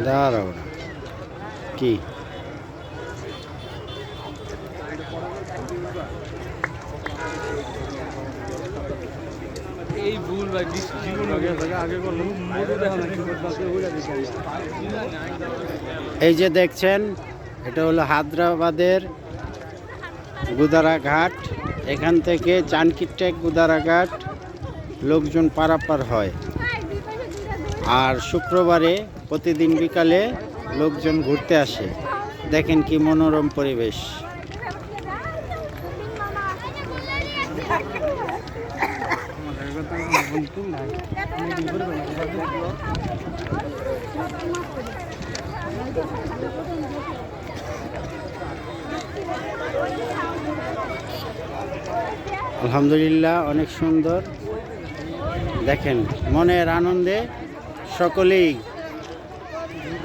দাঁড়াও না কি এই ভুল ভাই জীবন আগে করলো এই যে দেখছেন এটা হলো হায়দ্রাবাদের গুদারা ঘাট। এখান থেকে চানকিরটেক গুদারা ঘাট লোকজন পারাপার হয়। আর শুক্রবারে প্রতিদিন বিকালে লোকজন ঘুরতে আসে। দেখেন কি মনোরম পরিবেশ। আলহামদুলিল্লাহ অনেক সুন্দর। দেখেন মনের আনন্দে সকলেই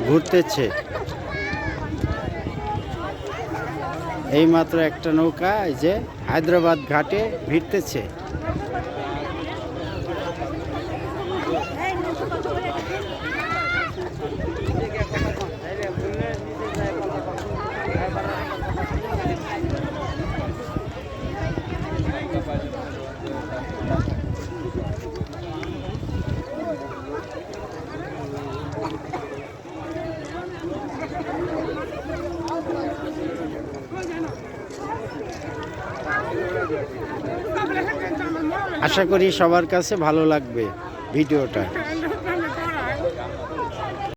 ঘুরতেছে। এইমাত্র একটা নৌকা এই যে হায়দ্রাবাদ ঘাটে ভিড়তেছে। আশা করি সবার কাছে ভালো লাগবে ভিডিওটা।